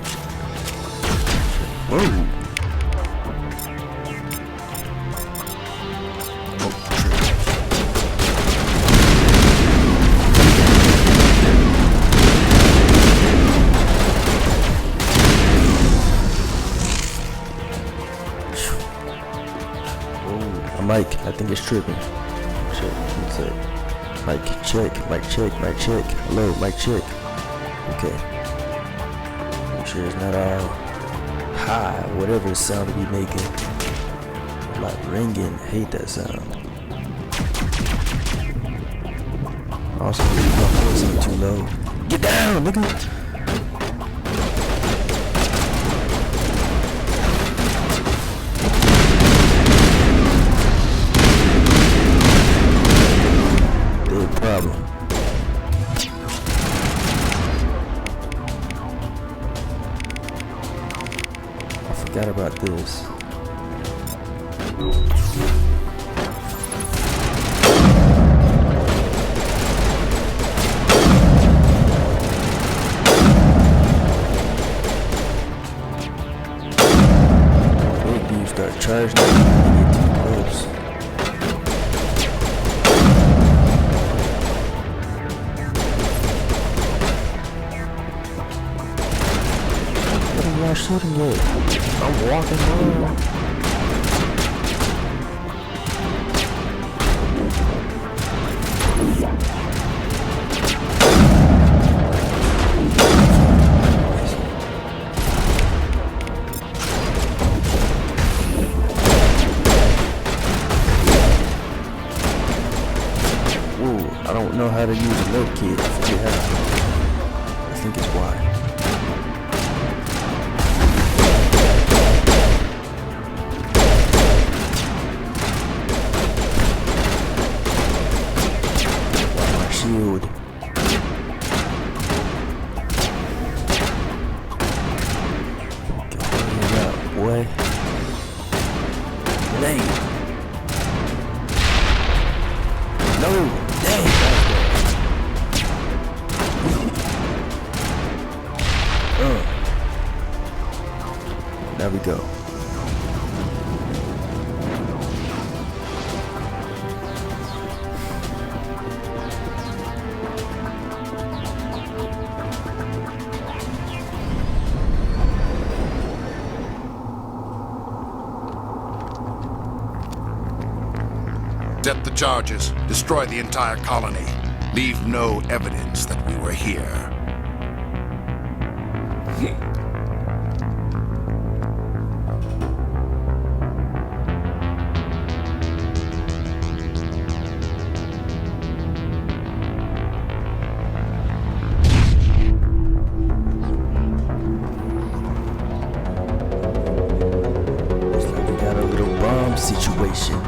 Whoa. mic, I think it's tripping. Check, what's it? Mic check, mic check, mic check. Hello, mic check. Okay. Make sure it's not all high, whatever the sound to be making. Like ringing, hate that sound. Also, leave my voice ain't too low. Get down, nigga! Big problem. I forgot about this. Start charging when you get too close. What are y'all shooting at? I'm walking around. I don't know how to use a load kit. I forget how. I think it's Y. My shield. Get up, boy. Grenade. No. Dang. There we go. Set the charges. Destroy the entire colony. Leave no evidence that we were here. Looks like we got a little bomb situation.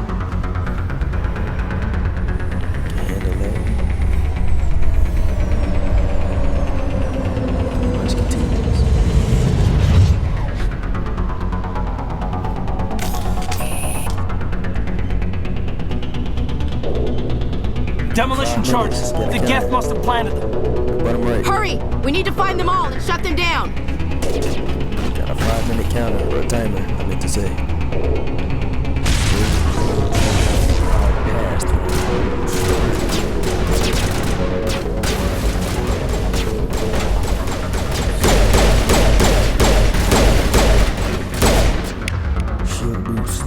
Demolition charges. The Geth must have planted them. Right. Hurry! We need to find them all and shut them down. Got a 5-minute counter or a timer, I meant to say. Shield boost.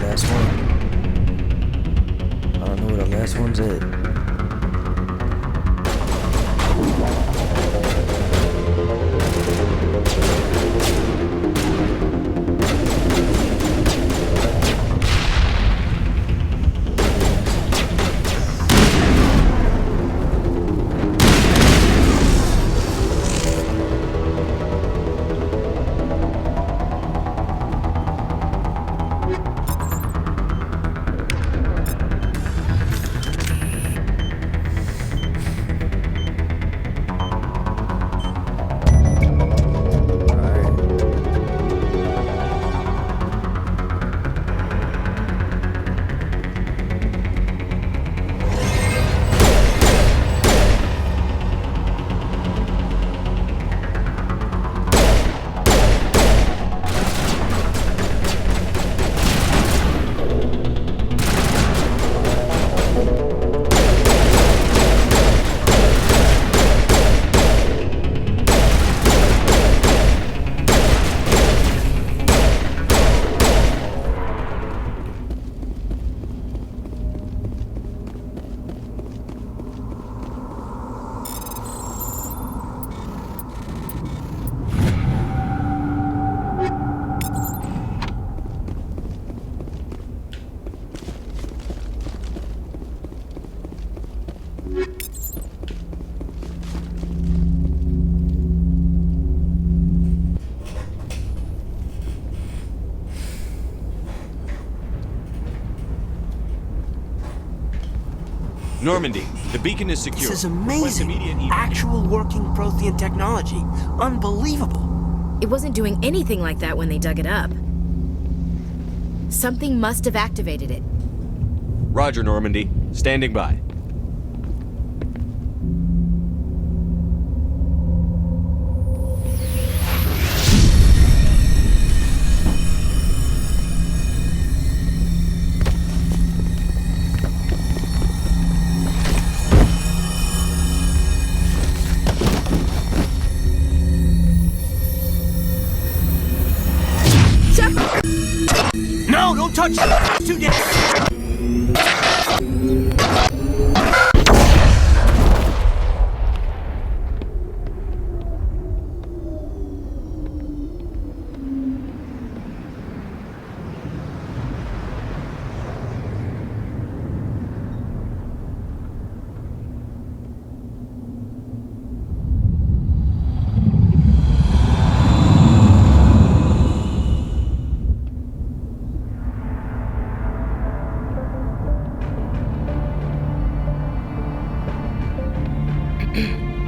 Last one. next one's it. Normandy, the beacon is secure. This is amazing. Actual working Prothean technology. Unbelievable. It wasn't doing anything like that when they dug it up. Something must have activated it. Roger, Normandy. Standing by. No, don't touch it! It's too dangerous!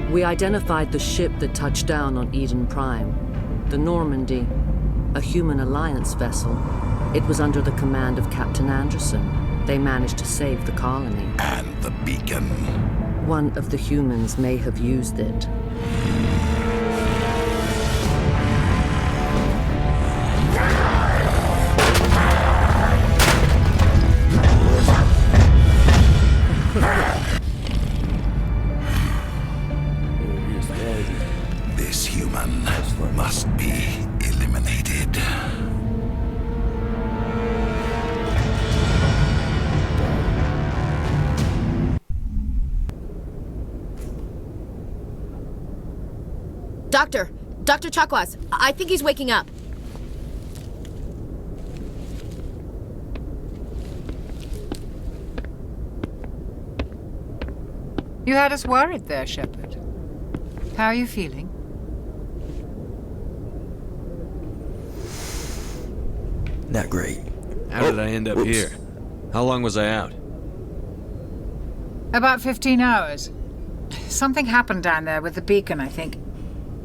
We identified the ship that touched down on Eden Prime, the Normandy, a human alliance vessel. It was under the command of Captain Anderson. They managed to save the colony. And the beacon. One of the humans may have used it. This human must be eliminated. Dr. Chakwas, I think he's waking up. You had us worried there, Shepard. How are you feeling? Not great. How did I end up here? How long was I out? About 15 hours. Something happened down there with the beacon, I think.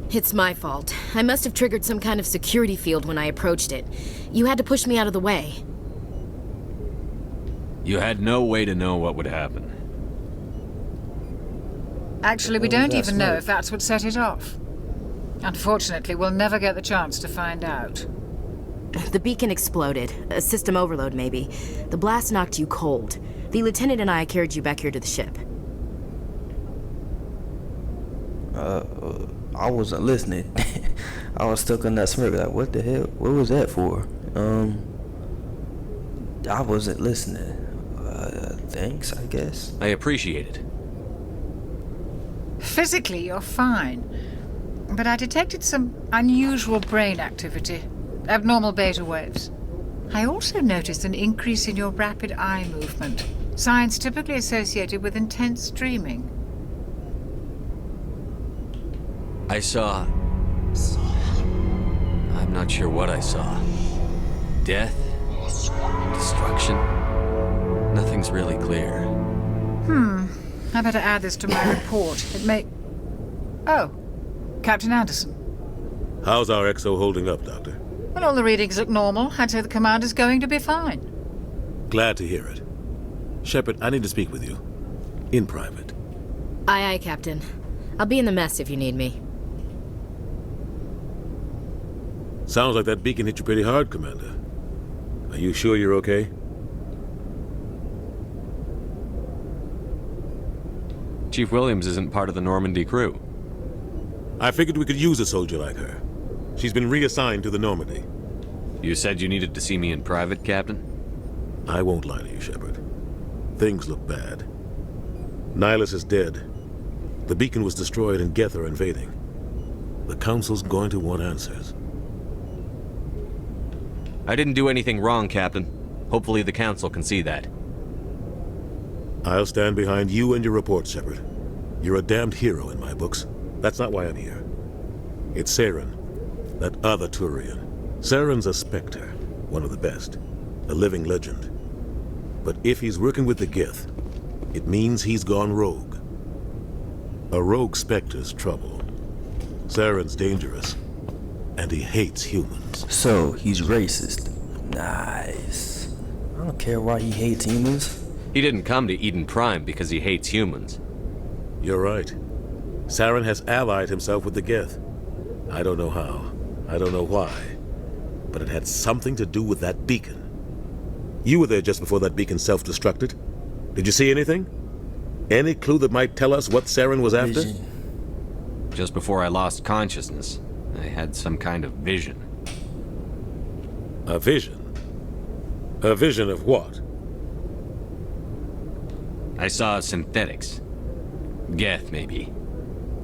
It's my fault. I must have triggered some kind of security field when I approached it. You had to push me out of the way. You had no way to know what would happen. Actually, we don't even know if that's what set it off. Unfortunately, we'll never get the chance to find out. The beacon exploded. A system overload, maybe. The blast knocked you cold. The lieutenant and I carried you back here to the ship. I wasn't listening. I was stuck on that smirk, like, what the hell? What was that for? I wasn't listening. Thanks, I guess. I appreciate it. Physically, you're fine. But I detected some unusual brain activity. Abnormal beta waves. I also noticed an increase in your rapid eye movement. Signs typically associated with intense dreaming. I saw... I'm not sure what I saw. Death? Destruction? Nothing's really clear. I better add this to my report. It may... Oh, Captain Anderson. How's our XO holding up, Doctor? Well, all the readings look normal. I'd say the commander's going to be fine. Glad to hear it. Shepard, I need to speak with you. In private. Aye, Captain. I'll be in the mess if you need me. Sounds like that beacon hit you pretty hard, Commander. Are you sure you're okay? Chief Williams isn't part of the Normandy crew. I figured we could use a soldier like her. She's been reassigned to the Normandy. You said you needed to see me in private, Captain? I won't lie to you, Shepard. Things look bad. Nihilus is dead. The beacon was destroyed and Geth are invading. The Council's going to want answers. I didn't do anything wrong, Captain. Hopefully the Council can see that. I'll stand behind you and your report, Shepard. You're a damned hero in my books. That's not why I'm here. It's Saren, that other Turian. Saren's a Spectre, one of the best, a living legend. But if he's working with the Geth, it means he's gone rogue. A rogue Spectre's trouble. Saren's dangerous, and he hates humans. So, he's racist. Nice. I don't care why he hates humans. He didn't come to Eden Prime because he hates humans. You're right. Saren has allied himself with the Geth. I don't know how. I don't know why. But it had something to do with that beacon. You were there just before that beacon self-destructed. Did you see anything? Any clue that might tell us what Saren was after? Just before I lost consciousness, I had some kind of vision. A vision? A vision of what? I saw synthetics. Geth, maybe.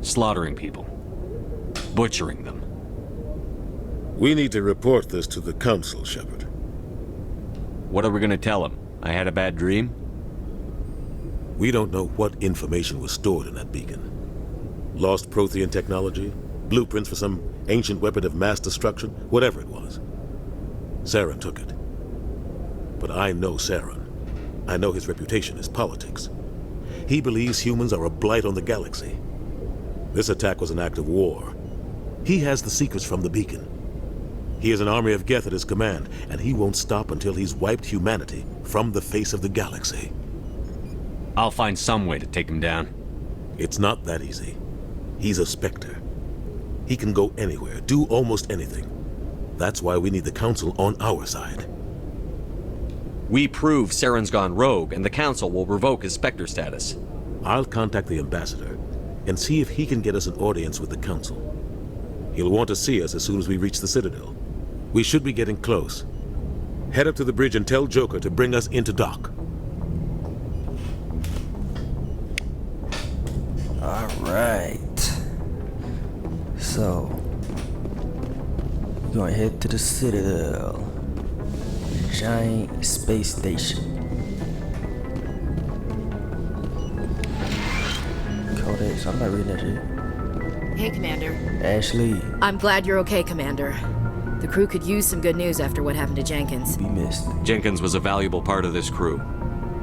Slaughtering people. Butchering them. We need to report this to the Council, Shepard. What are we gonna tell them? I had a bad dream? We don't know what information was stored in that beacon. Lost Prothean technology? Blueprints for some ancient weapon of mass destruction? Whatever it was. Saren took it. But I know Saren. I know his reputation is politics. He believes humans are a blight on the galaxy. This attack was an act of war. He has the secrets from the beacon. He has an army of Geth at his command, and he won't stop until he's wiped humanity from the face of the galaxy. I'll find some way to take him down. It's not that easy. He's a Spectre. He can go anywhere, do almost anything. That's why we need the Council on our side. We prove Saren's gone rogue, and the Council will revoke his Spectre status. I'll contact the Ambassador and see if he can get us an audience with the Council. He'll want to see us as soon as we reach the Citadel. We should be getting close. Head up to the bridge and tell Joker to bring us into dock. Alright. So, we're gonna head to the Citadel. Giant space station. Codex, I'm not reading that shit. Hey, Commander. Ashley. I'm glad you're okay, Commander. The crew could use some good news after what happened to Jenkins. Be missed. Jenkins was a valuable part of this crew.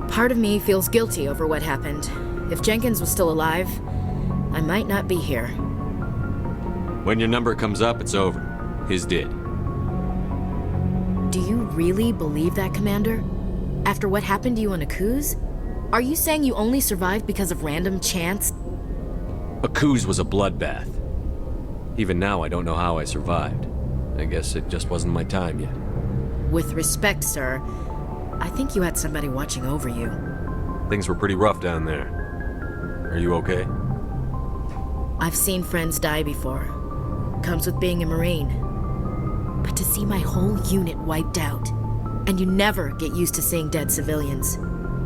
Part of me feels guilty over what happened. If Jenkins was still alive, I might not be here. When your number comes up, it's over. His did. Do you really believe that, Commander? After what happened to you on Akuz? Are you saying you only survived because of random chance? Akuz was a bloodbath. Even now, I don't know how I survived. I guess it just wasn't my time yet. With respect, sir, I think you had somebody watching over you. Things were pretty rough down there. Are you okay? I've seen friends die before. Comes with being a Marine. But to see my whole unit wiped out, and you never get used to seeing dead civilians.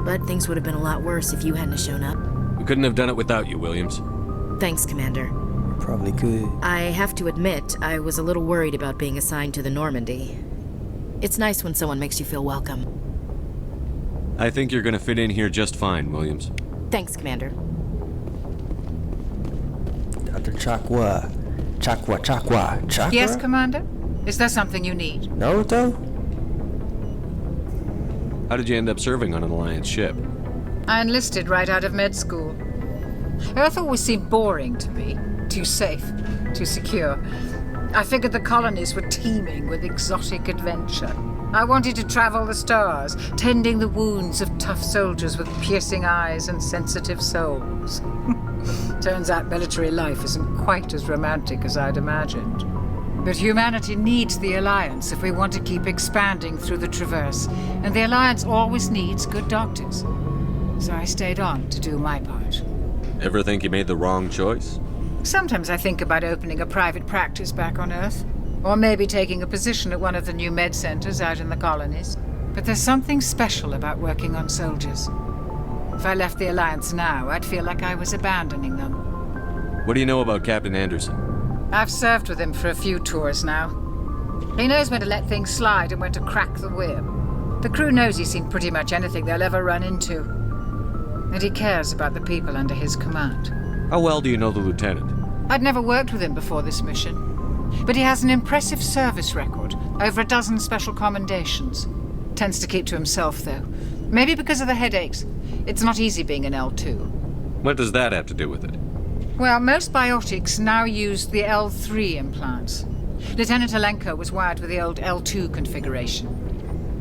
but things would have been a lot worse if you hadn't shown up. We couldn't have done it without you, Williams. Thanks, Commander. Probably could. I have to admit, I was a little worried about being assigned to the Normandy. It's nice when someone makes you feel welcome. I think you're gonna fit in here just fine, Williams. Thanks, Commander. Dr. Chakwa. Chakra? Yes, Commander? Is there something you need? No, though? How did you end up serving on an Alliance ship? I enlisted right out of med school. Earth always seemed boring to me. Too safe, too secure. I figured the colonies were teeming with exotic adventure. I wanted to travel the stars, tending the wounds of tough soldiers with piercing eyes and sensitive souls. Turns out military life isn't quite as romantic as I'd imagined. But humanity needs the Alliance if we want to keep expanding through the Traverse, and the Alliance always needs good doctors. So I stayed on to do my part. Ever think you made the wrong choice? Sometimes I think about opening a private practice back on Earth, or maybe taking a position at one of the new med centers out in the colonies. But there's something special about working on soldiers. If I left the Alliance now, I'd feel like I was abandoning them. What do you know about Captain Anderson? I've served with him for a few tours now. He knows when to let things slide and when to crack the whip. The crew knows he's seen pretty much anything they'll ever run into. And he cares about the people under his command. How well do you know the lieutenant? I'd never worked with him before this mission. But he has an impressive service record, over a dozen special commendations. Tends to keep to himself, though. Maybe because of the headaches. It's not easy being an L2. What does that have to do with it? Well, most biotics now use the L3 implants. Lieutenant Alenko was wired with the old L2 configuration.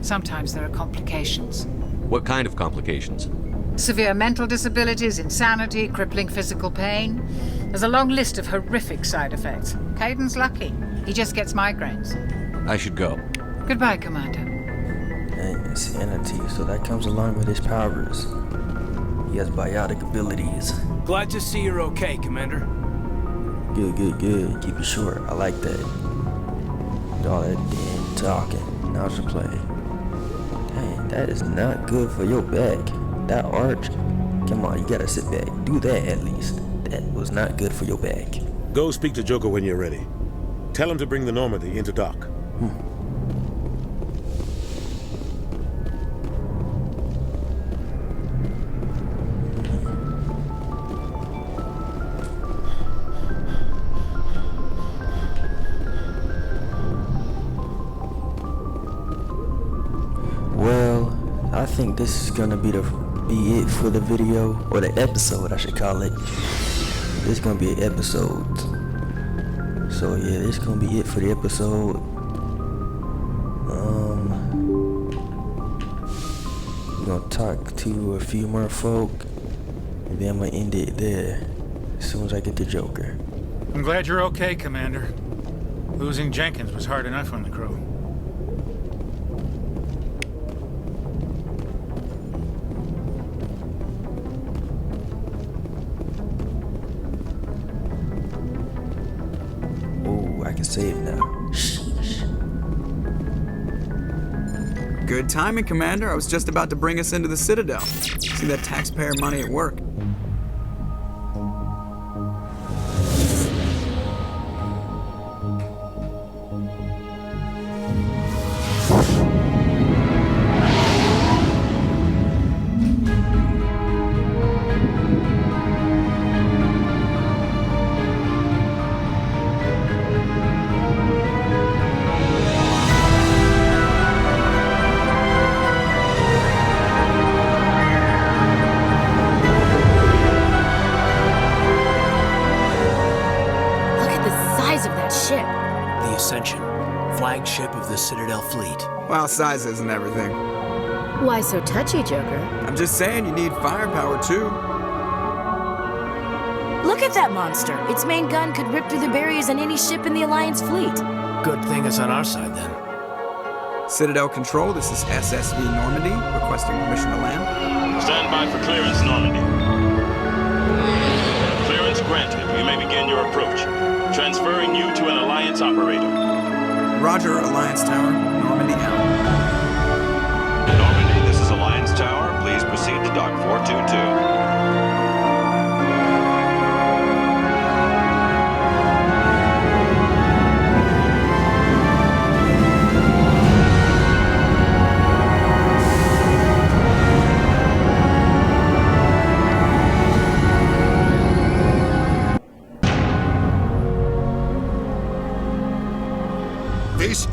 Sometimes there are complications. What kind of complications? Severe mental disabilities, insanity, crippling physical pain. There's a long list of horrific side effects. Caden's lucky. He just gets migraines. I should go. Goodbye, Commander. Insanity, so that comes along with his powers. He has biotic abilities. Glad to see you're okay, Commander. Good. Keep it short. I like that. All that damn talking. Now to play. Dang, that is not good for your back. That arch. Come on, you gotta sit back. Do that at least. That was not good for your back. Go speak to Joker when you're ready. Tell him to bring the Normandy into dock. Well, I think this is gonna be it for the video, or the episode I should call it. This is gonna be an episode. So yeah, this is gonna be it for the episode. We're gonna talk to a few more folk, and then I'm gonna end it there as soon as I get to Joker. I'm glad you're okay, Commander. Losing Jenkins was hard enough on the crew. I can save now. Sheesh. Good timing, Commander. I was just about to bring us into the Citadel. See that taxpayer money at work. Flagship of the Citadel fleet. Well, size isn't everything. Why so touchy, Joker? I'm just saying you need firepower, too. Look at that monster. Its main gun could rip through the barriers on any ship in the Alliance fleet. Good thing it's on our side, then. Citadel Control, this is SSV Normandy, requesting permission to land. Stand by for clearance, Normandy. Clearance granted. You may begin your approach. Transferring you to an Alliance operator. Roger, Alliance Tower. Normandy out. Normandy, this is Alliance Tower. Please proceed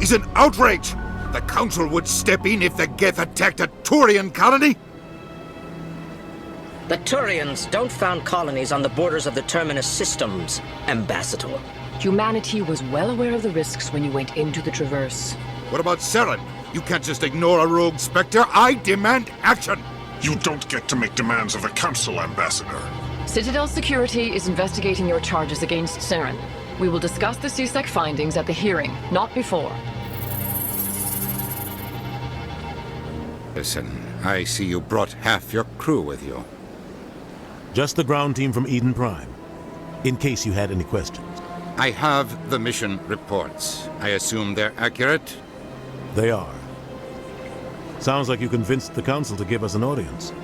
is an outrage. The Council would step in if the Geth attacked a Turian colony? The Turians don't found colonies on the borders of the Terminus systems, Ambassador. Humanity was well aware of the risks when you went into the Traverse. What about Saren? You can't just ignore a rogue Spectre. I demand action! You don't get to make demands of the Council, Ambassador. Citadel Security is investigating your charges against Saren. We will discuss the CSEC findings at the hearing, not before. Listen, I see you brought half your crew with you. Just the ground team from Eden Prime, in case you had any questions. I have the mission reports. I assume they're accurate? They are. Sounds like you convinced the Council to give us an audience.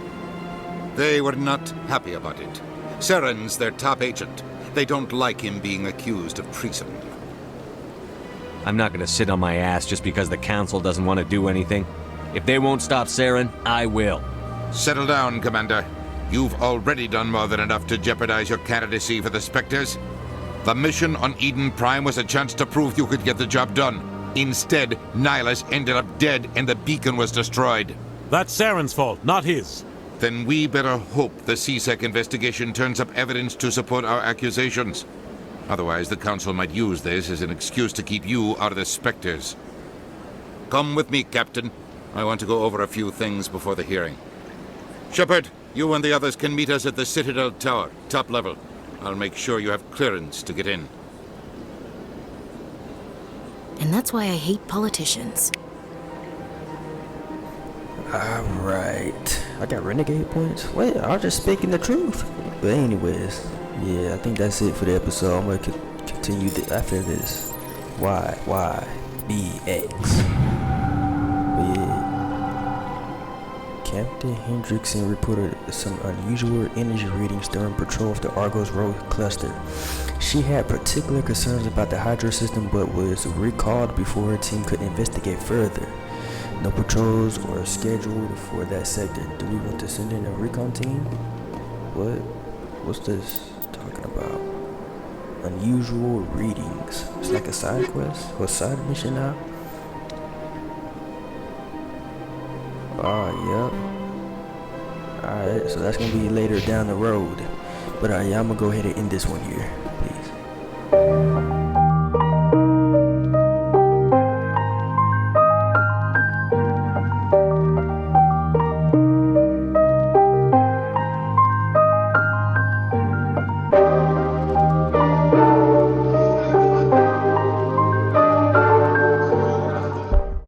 They were not happy about it. Saren's their top agent. They don't like him being accused of treason. I'm not gonna sit on my ass just because the Council doesn't want to do anything. If they won't stop Saren, I will. Settle down, Commander. You've already done more than enough to jeopardize your candidacy for the Spectres. The mission on Eden Prime was a chance to prove you could get the job done. Instead, Nihilus ended up dead and the beacon was destroyed. That's Saren's fault, not his. Then we better hope the CSEC investigation turns up evidence to support our accusations. Otherwise, the Council might use this as an excuse to keep you out of the Spectres. Come with me, Captain. I want to go over a few things before the hearing. Shepard, you and the others can meet us at the Citadel Tower, top level. I'll make sure you have clearance to get in. And that's why I hate politicians. Alright. I got renegade points? Wait, I was just speaking the truth. But anyways, yeah, I think that's it for the episode. I'm gonna continue after this. YYBX. But yeah. Captain Hendrickson reported some unusual energy readings during patrol of the Argos Road cluster. She had particular concerns about the Hydra system but was recalled before her team could investigate further. No patrols were scheduled for that sector. Do we want to send in a recon team? What's this talking about? Unusual readings. It's like a side quest or side mission now? Yep. Alright, so that's gonna be later down the road. But yeah, I'm gonna go ahead and end this one here, please.